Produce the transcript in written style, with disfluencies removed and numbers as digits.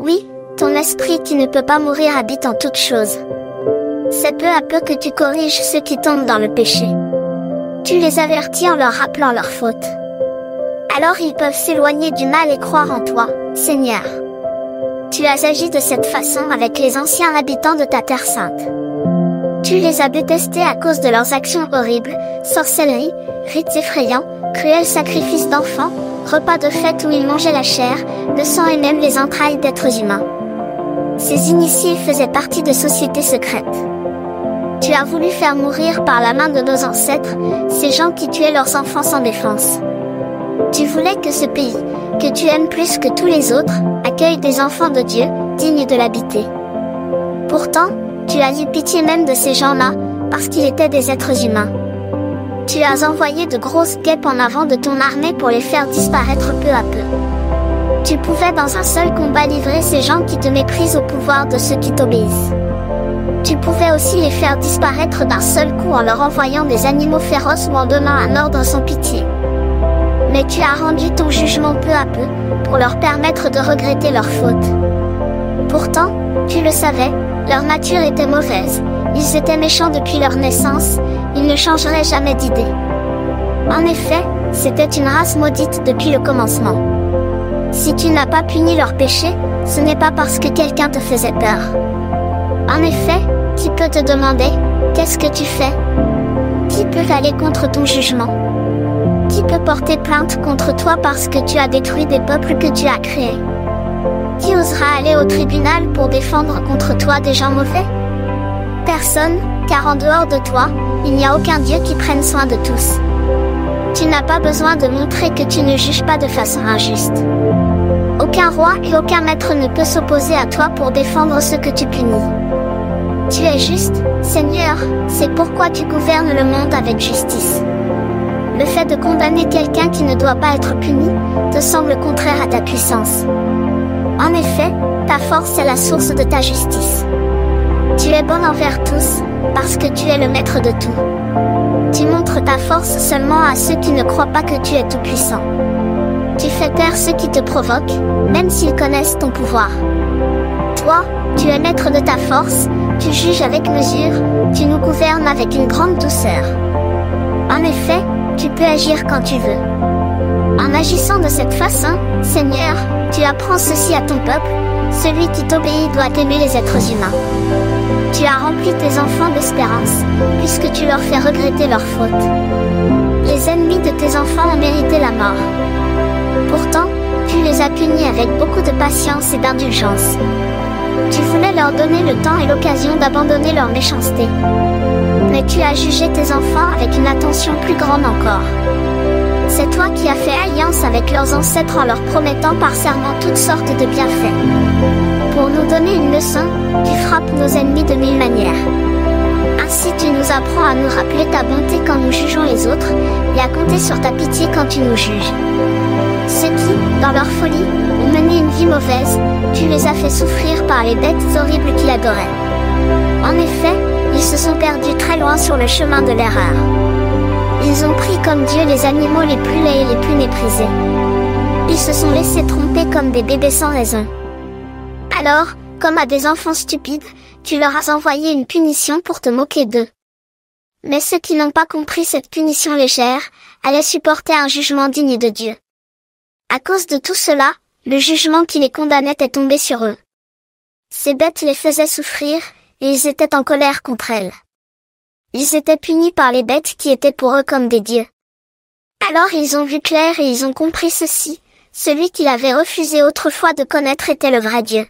Oui, ton esprit qui ne peut pas mourir habite en toutes choses. C'est peu à peu que tu corriges ceux qui tombent dans le péché. Tu les avertis en leur rappelant leurs fautes. Alors ils peuvent s'éloigner du mal et croire en toi, Seigneur. Tu as agi de cette façon avec les anciens habitants de ta terre sainte. Tu les as détestés à cause de leurs actions horribles, sorcellerie, rites effrayants, cruels sacrifices d'enfants, repas de fête où ils mangeaient la chair, le sang et même les entrailles d'êtres humains. Ces initiés faisaient partie de sociétés secrètes. Tu as voulu faire mourir par la main de nos ancêtres, ces gens qui tuaient leurs enfants sans défense. Tu voulais que ce pays, que tu aimes plus que tous les autres, accueille des enfants de Dieu, dignes de l'habiter. Pourtant, tu as eu pitié même de ces gens-là, parce qu'ils étaient des êtres humains. Tu as envoyé de grosses guêpes en avant de ton armée pour les faire disparaître peu à peu. Tu pouvais dans un seul combat livrer ces gens qui te méprisent au pouvoir de ceux qui t'obéissent. Tu pouvais aussi les faire disparaître d'un seul coup en leur envoyant des animaux féroces ou en donnant un ordre sans pitié. Mais tu as rendu ton jugement peu à peu, pour leur permettre de regretter leurs fautes. Pourtant, tu le savais, leur nature était mauvaise, ils étaient méchants depuis leur naissance, ils ne changeraient jamais d'idée. En effet, c'était une race maudite depuis le commencement. Si tu n'as pas puni leurs péchés, ce n'est pas parce que quelqu'un te faisait peur. En effet, qui peut te demander, qu'est-ce que tu fais? Qui peut aller contre ton jugement? Qui peut porter plainte contre toi parce que tu as détruit des peuples que tu as créés? Qui osera aller au tribunal pour défendre contre toi des gens mauvais? Personne, car en dehors de toi, il n'y a aucun Dieu qui prenne soin de tous. Tu n'as pas besoin de montrer que tu ne juges pas de façon injuste. Aucun roi et aucun maître ne peut s'opposer à toi pour défendre ceux que tu punis. Tu es juste, Seigneur, c'est pourquoi tu gouvernes le monde avec justice. Le fait de condamner quelqu'un qui ne doit pas être puni, te semble contraire à ta puissance. En effet, ta force est la source de ta justice. Tu es bon envers tous, parce que tu es le maître de tout. Tu montres ta force seulement à ceux qui ne croient pas que tu es tout-puissant. Tu fais taire ceux qui te provoquent, même s'ils connaissent ton pouvoir. Toi, tu es maître de ta force, tu juges avec mesure, tu nous gouvernes avec une grande douceur. En effet, tu peux agir quand tu veux. En agissant de cette façon, Seigneur, tu apprends ceci à ton peuple, celui qui t'obéit doit aimer les êtres humains. Tu as rempli tes enfants d'espérance, puisque tu leur fais regretter leurs fautes. Les ennemis de tes enfants ont mérité la mort. Pourtant, tu les as punis avec beaucoup de patience et d'indulgence. Tu voulais leur donner le temps et l'occasion d'abandonner leur méchanceté. Mais tu as jugé tes enfants avec une attention plus grande encore. C'est toi qui as fait alliance avec leurs ancêtres en leur promettant par serment toutes sortes de bienfaits. Pour nous donner une leçon, tu frappes nos ennemis de 1000 manières. Ainsi tu nous apprends à nous rappeler ta bonté quand nous jugeons les autres, et à compter sur ta pitié quand tu nous juges. Ceux qui, dans leur folie, ont mené une vie mauvaise, tu les as fait souffrir par les bêtes horribles qu'ils adoraient. En effet, ils se sont perdus très loin sur le chemin de l'erreur. Ils ont pris comme Dieu les animaux les plus laids et les plus méprisés. Ils se sont laissés tromper comme des bébés sans raison. Alors, comme à des enfants stupides, tu leur as envoyé une punition pour te moquer d'eux. Mais ceux qui n'ont pas compris cette punition légère, allaient supporter un jugement digne de Dieu. À cause de tout cela, le jugement qui les condamnait est tombé sur eux. Ces bêtes les faisaient souffrir, et ils étaient en colère contre elles. Ils étaient punis par les bêtes qui étaient pour eux comme des dieux. Alors ils ont vu clair et ils ont compris ceci, celui qu'ils avaient refusé autrefois de connaître était le vrai Dieu.